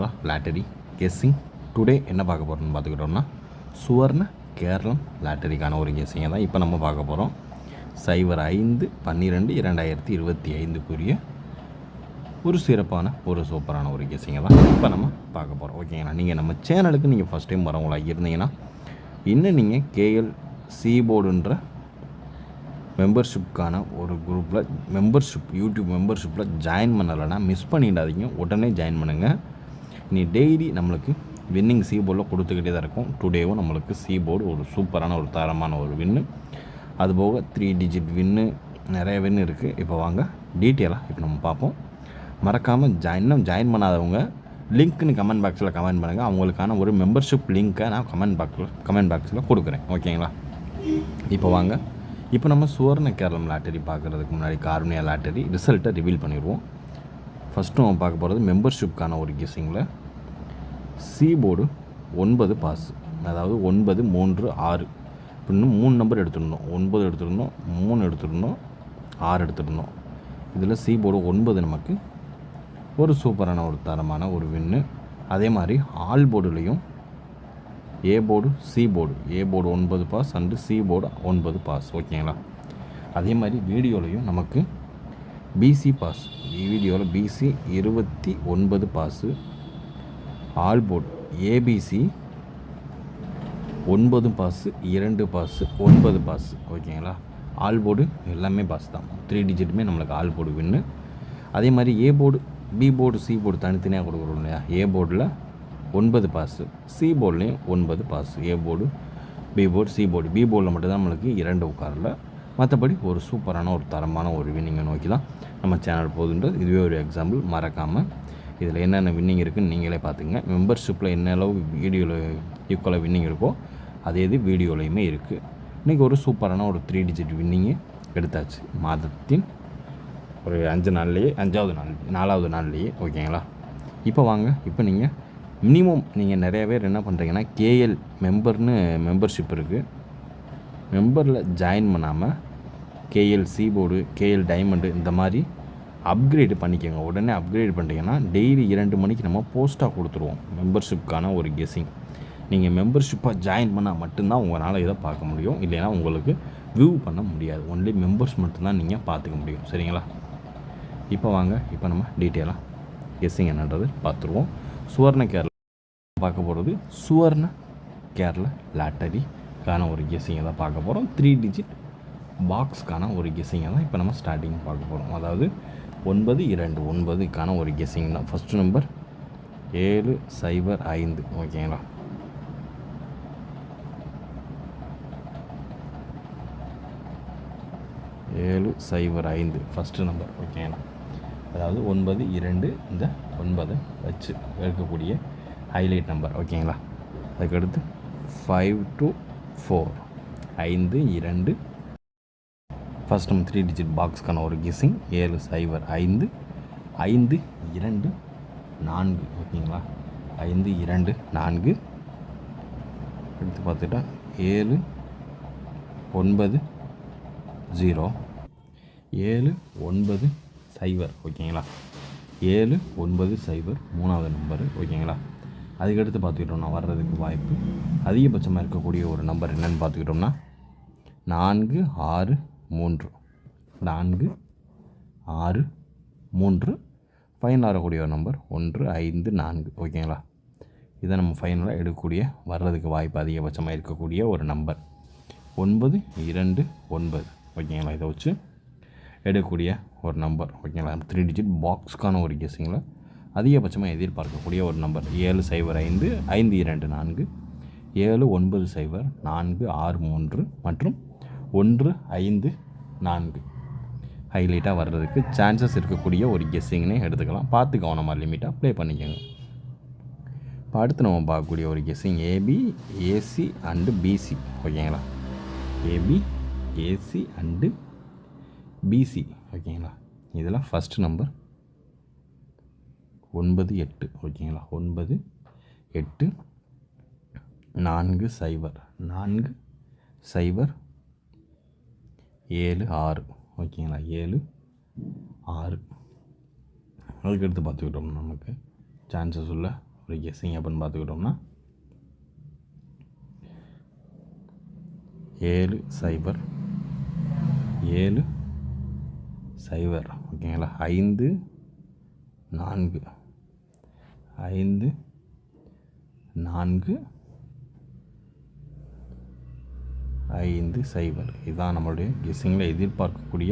ஓகேங்களா. Lottery guessing today என்ன பார்க்க போகிறோம்னு பார்த்துக்கிட்டோம்னா சுவர்ண கேரளம் லாட்டரிக்கான ஒரு கெஸ்ஸிங்கை தான் இப்போ நம்ம பார்க்க போகிறோம். 05/12/2025 ஒரு சிறப்பான ஒரு சூப்பரான ஒரு கெஸ்ஸிங்கை தான் இப்போ நம்ம பார்க்க போகிறோம். ஓகேங்களா. நீங்கள் நம்ம சேனலுக்கு நீங்கள் ஃபஸ்ட் டைம் வரவங்களாக இருந்தீங்கன்னா இன்னும் நீங்கள் கேஎல் சீபோர்டுன்ற மெம்பர்ஷிப்கான ஒரு குரூப்பில் யூடியூப் மெம்பர்ஷிப்பில் ஜாயின் பண்ணலைன்னா மிஸ் பண்ணிடாதீங்க, உடனே ஜாயின் பண்ணுங்கள். இனி டெய்லி நம்மளுக்கு வின்னிங் சீபோர்டில் கொடுத்துக்கிட்டே தான் இருக்கும். டுடேவும் நம்மளுக்கு சீபோர்டு ஒரு சூப்பரான ஒரு தரமான ஒரு வின்னு, அதுபோக 3 டிஜிட் வின்னு, நிறைய வின்னு இருக்குது. இப்போ வாங்க டீட்டெயிலாக இப்போ நம்ம பார்ப்போம். மறக்காமல் ஜாயின் பண்ணாதவங்க லிங்க்னு கமெண்ட் பாக்ஸில் கமெண்ட் பண்ணுங்கள். அவங்களுக்கான ஒரு மெம்பர்ஷிப் லிங்க்கை நான் கமெண்ட் பாக்ஸில் கொடுக்குறேன். ஓகேங்களா. இப்போ வாங்க இப்போ நம்ம சுவர்ண கேரளம் லாட்டரி பார்க்குறதுக்கு முன்னாடி கார்னியா லாட்டரி ரிசல்ட்டை ரிவீல் பண்ணிடுவோம். ஃபஸ்ட்டு நம்ம பார்க்க போகிறது மெம்பர்ஷிப்கான ஒரு கெஸ்ஸிங்கில் சீபோர்டு 9 பாஸ், அதாவது 9, 3, 6 இன்னும் 3 நம்பர் எடுத்துருந்தோம். 9 எடுத்துருந்தோம், 3 எடுத்துருந்தோம், 6 எடுத்துருந்தோம். இதில் சீபோர்டு 9 நமக்கு ஒரு சூப்பரான ஒரு தரமான ஒரு வின்னு. அதே மாதிரி ஆல் போர்டுலேயும் A board C board, A board 9 pass and C board 9 pass. ஓகேங்களா. அதே மாதிரி வீடியோலையும் நமக்கு பிசி பாஸ், வீடியோவில் BC 29 pass, all board ABC 9 pass, 2 pass, 9 pass. ஓகேங்களா. ஆல் போர்டு எல்லாமே பாஸ் தான், 3 டிஜிட்டுமே நம்மளுக்கு ஆல் போர்டு வின்னு. அதே மாதிரி A board B board C board தனித்தனியாக கொடுக்குறோம் இல்லையா. ஏ போர்டில் 9 பாஸு, சி போர்ட்லேயும் 9 பாஸு. ஏ board B board C board, B போர்டில் மட்டும்தான் நம்மளுக்கு 2 உட்காரல. மற்றபடி ஒரு சூப்பரான ஒரு தரமான ஒரு வின்னிங்கை நோக்கி தான் நம்ம சேனல் போகுதுன்றது இதுவே ஒரு எக்ஸாம்பிள். மறக்காமல் இதில் என்னென்ன வின்னிங் இருக்குதுன்னு நீங்களே பார்த்துங்க. மெம்பர்ஷிப்பில் என்ன அளவு வீடியோவில் ஈக்குவலாக வின்னிங் இருக்கோ அதே இது வீடியோலையுமே இருக்குது. இன்றைக்கி ஒரு சூப்பரான ஒரு 3 டிஜிட் வின்னிங்கு எடுத்தாச்சு. மாதத்தின் ஒரு 5 நாள்லேயே, 4வது நாள்லேயே. ஓகேங்களா. இப்போ வாங்க, இப்போ நீங்கள் மினிமம் நீங்கள் நிறைய பேர் என்ன பண்ணுறீங்கன்னா கேஎல் மெம்பர்ஷிப் இருக்குது, மெம்பரில் ஜாயின் பண்ணாமல் கேஎல் சீபோர்டு, கேஎல் டைமண்டு இந்த மாதிரி அப்கிரேடு பண்ணிக்கோங்க. உடனே அப்கிரேட் பண்ணிட்டீங்கன்னா டெய்லி 2 மணிக்கு நம்ம போஸ்ட்டாக கொடுத்துருவோம் மெம்பர்ஷிப்கான ஒரு கெஸ்ஸிங். நீங்கள் மெம்பர்ஷிப்பாக ஜாயின் பண்ணால் மட்டும்தான் உங்களால் இதை பார்க்க முடியும், இல்லைன்னா உங்களுக்கு வியூ பண்ண முடியாது. ஒன்லி மெம்பர்ஸ் மட்டும்தான் நீங்கள் பார்த்துக்க முடியும். சரிங்களா. இப்போ வாங்க, இப்போ நம்ம டீட்டெயிலாக கெஸ்ஸிங் என்னன்றது பார்த்துருவோம். சுவர்ண கேரளா பார்க்க போகிறது சுவர்ண கேரளா லாட்டரிக்கான ஒரு கெஸ்ஸிங்கை தான் பார்க்க போகிறோம். 3 டிஜிட் பாக்ஸ்க்கான ஒரு கெஸ்ஸிங்கை தான் இப்போ நம்ம ஸ்டார்டிங் பார்க்க போகிறோம். அதாவது 929க்கான ஒரு கெஸ்ஸிங் தான். First number 705. ஓகேங்களா. 705 ஃபஸ்ட்டு நம்பர். ஓகேங்களா. அதாவது 92 இந்த 9 வச்சு இருக்கக்கூடிய ஹைலைட் நம்பர். ஓகேங்களா. அதுக்கடுத்து 5 to 4, 5, 2 ஃபஸ்ட் நம்ம 3 டிஜிட் பாக்ஸ்க்கான ஒரு கெஸ்ஸிங் 705, 5, 2, 4. ஓகேங்களா. 5, 2, 4. எடுத்து பார்த்துட்டா 7, 9, 0, 7, 9, 0. ஓகேங்களா. 7, 9, 0 3வது நம்பரு. ஓகேங்களா. அதுக்கடுத்து பார்த்துக்கிட்டோம்னா வர்றதுக்கு வாய்ப்பு அதிகபட்சமாக இருக்கக்கூடிய ஒரு நம்பர் என்னென்னு பார்த்துக்கிட்டோம்னா 4, 6, 3, 4, 6, 3. ஃபைனல் வரக்கூடிய ஒரு நம்பர் 1, 5, 4. ஓகேங்களா. இதை நம்ம ஃபைனலாக எடுக்கக்கூடிய வர்றதுக்கு வாய்ப்பு அதிகபட்சமாக இருக்கக்கூடிய ஒரு நம்பர் 9, 2, 9. ஓகேங்களா. இதை வச்சு எடுக்கக்கூடிய ஒரு நம்பர். ஓகேங்களா. 3 டிஜிட் பாக்ஸ்க்கான ஒரு கெஸ்ஸிங்கில் அதிகபட்சமாக எதிர்பார்க்கக்கூடிய ஒரு நம்பர் 705, 5, 2, 4, 790, 4, 6, 3 மற்றும் 1, 5, 4 ஹைலைட்டாக வர்றதுக்கு சான்சஸ் இருக்கக்கூடிய ஒரு கெஸ்ஸிங்னே எடுத்துக்கலாம். பார்த்து கவனமாக லிமிட்டாக ப்ளே பண்ணிக்கோங்க. இப்போ அடுத்து நம்ம பார்க்கக்கூடிய ஒரு guessing AB, AC and BC. ஓகேங்களா. AB, AC and BC. ஓகேங்களா. இதில் ஃபஸ்ட்டு நம்பர் 98. ஓகேங்களா. 9, 8, 4, 0, 4, 0, 7, 6. ஓகேங்களா. 7, 6. அதுக்கடுத்து பார்த்துக்கிட்டோம்னா நமக்கு சான்சஸ் உள்ள ஒரு கெஸ்ஸிங் அப்படின்னு பார்த்துக்கிட்டோம்னா 7-0 7-0 ஓகேங்களா. 5-4 5-0 இதுதான் நம்மளுடைய கெஸ்ஸிங்கில் எதிர்பார்க்கக்கூடிய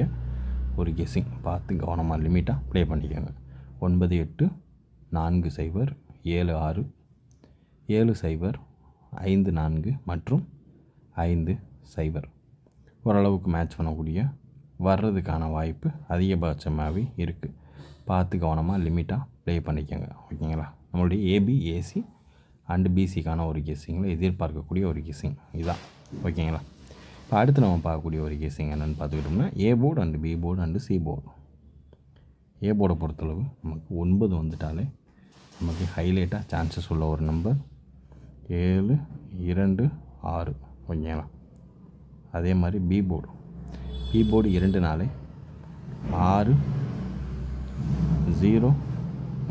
ஒரு கெஸ்ஸிங். பார்த்து கவனமாக லிமிட்டாக ப்ளே பண்ணிக்கோங்க. 9-8 4-0 7-6 7-0 5-4 மற்றும் 5-0 ஓரளவுக்கு மேட்ச் பண்ணக்கூடிய வர்றதுக்கான வாய்ப்பு அதிகபட்சமாகவே இருக்குது. பார்த்து கவனமாக லிமிட்டாக ப்ளே பண்ணிக்கோங்க ஓகேங்களா. நம்மளுடைய ஏபி ஏசி அண்டு பிசிக்கான ஒரு கெஸ்ஸிங்கில் எதிர்பார்க்கக்கூடிய ஒரு கெஸ்ஸிங் இதுதான் ஓகேங்களா. இப்போ அடுத்து நம்ம பார்க்கக்கூடிய ஒரு கெஸ்ஸிங் என்னென்னு பார்த்துக்கிட்டோம்னா A board and B board and C board. A போர்டை பொறுத்தளவு நமக்கு 9 வந்துட்டாலே நமக்கு ஹைலைட்டாக சான்சஸ் உள்ள ஒரு நம்பர் 7 2 6 ஓகேங்களா. அதே மாதிரி பி போர்டு 2 நாளே 6 0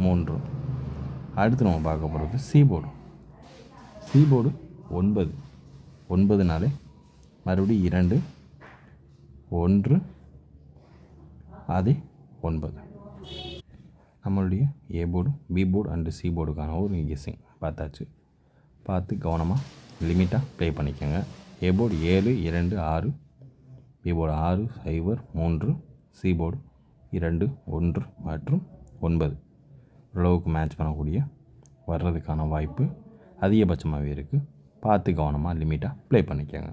3. அடுத்து நம்ம பார்க்க போகிறது சி போர்டு 9 நாளே மறுபடியும் 2 1 அதே 9. நம்மளுடைய A board B board and C போர்டுக்கான ஒரு கெஸ்ஸிங் பார்த்தாச்சு. பார்த்து கவனமாக லிமிட்டாக ப்ளே பண்ணிக்கோங்க. A board 7 2 6 B board 6 0 3 C board 2 1 மற்றும் 9 ஓரளவுக்கு மேட்ச் பண்ணக்கூடிய வர்றதுக்கான வாய்ப்பு அதிகபட்சமாகவே இருக்குது. பார்த்து கவனமாக லிமிட்டாக ப்ளே பண்ணிக்கோங்க.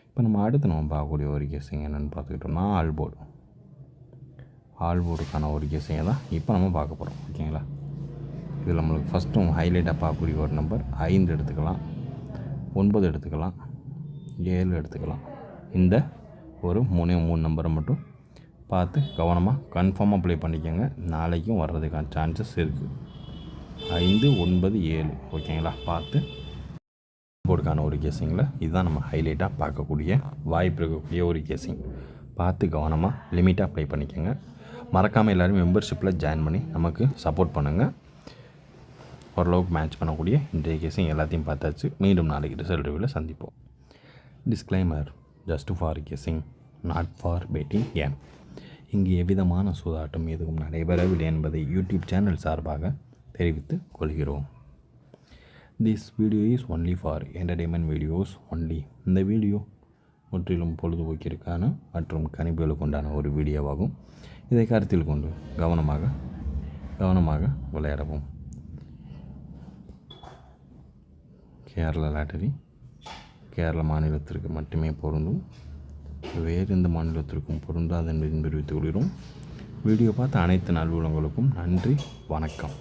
இப்போ நம்ம அடுத்து நம்ம பார்க்கக்கூடிய ஒரு கெஸ்ஸிங் என்னென்னு பார்த்துக்கிட்டோம்னா ஆல் போர்டுக்கான ஒரு கெஸ்ஸிங்கை தான் இப்போ நம்ம பார்க்க போகிறோம் ஓகேங்களா. இதில் நம்மளுக்கு ஃபஸ்ட்டு ஹைலைட்டாக பார்க்கக்கூடிய ஒரு நம்பர் 5 எடுத்துக்கலாம், 9 எடுத்துக்கலாம், 7 எடுத்துக்கலாம். இந்த ஒரு 3 நம்பரை மட்டும் பார்த்து கவனமாக கன்ஃபார்மாக ப்ளே பண்ணிக்கோங்க. நாளைக்கும் வர்றதுக்கான சான்சஸ் இருக்குது. 5 9 7 ஓகேங்களா. பார்த்து போர்டுக்கான ஒரு கெஸ்ஸிங்கில் இதுதான் நம்ம ஹைலைட்டாக பார்க்கக்கூடிய வாய்ப்பு இருக்கக்கூடிய ஒரு கெஸ்ஸிங். பார்த்து கவனமாக லிமிட்டாக ப்ளே பண்ணிக்கோங்க. மறக்காமல் எல்லோரும் மெம்பர்ஷிப்பில் ஜாயின் பண்ணி நமக்கு சப்போர்ட் பண்ணுங்கள். ஓரளவுக்கு மேட்ச் பண்ணக்கூடிய இன்றைய கெஸ்ஸிங் எல்லாத்தையும் பார்த்தாச்சு. மீண்டும் நாளைக்கு ரிசல்ட் ரிவ்யூவில் சந்திப்போம். Disclaimer just for guessing not for betting game. இங்கு எவ்விதமான சூதாட்டம் எதுவும் நடைபெறவில்லை என்பதை யூடியூப் சேனல் சார்பாக தெரிவித்துக் கொள்கிறோம். This video is only for entertainment videos only. இந்த வீடியோ முற்றிலும் பொழுதுபோக்கிற்கான மற்றும் கணிப்புகளுக்கு உண்டான ஒரு வீடியோவாகும். இதை கருத்தில் கொண்டு கவனமாக விளையாடவும். கேரளா லாட்டரி கேரள மாநிலத்திற்கு மட்டுமே பொருந்தும், வேறு எந்த மாநிலத்திற்கும் பொருந்தாது என்பதை தெரிவித்துக் கொள்கிறோம். வீடியோ பார்த்த அனைத்து நல்வுள்ளங்களுக்கும் நன்றி, வணக்கம்.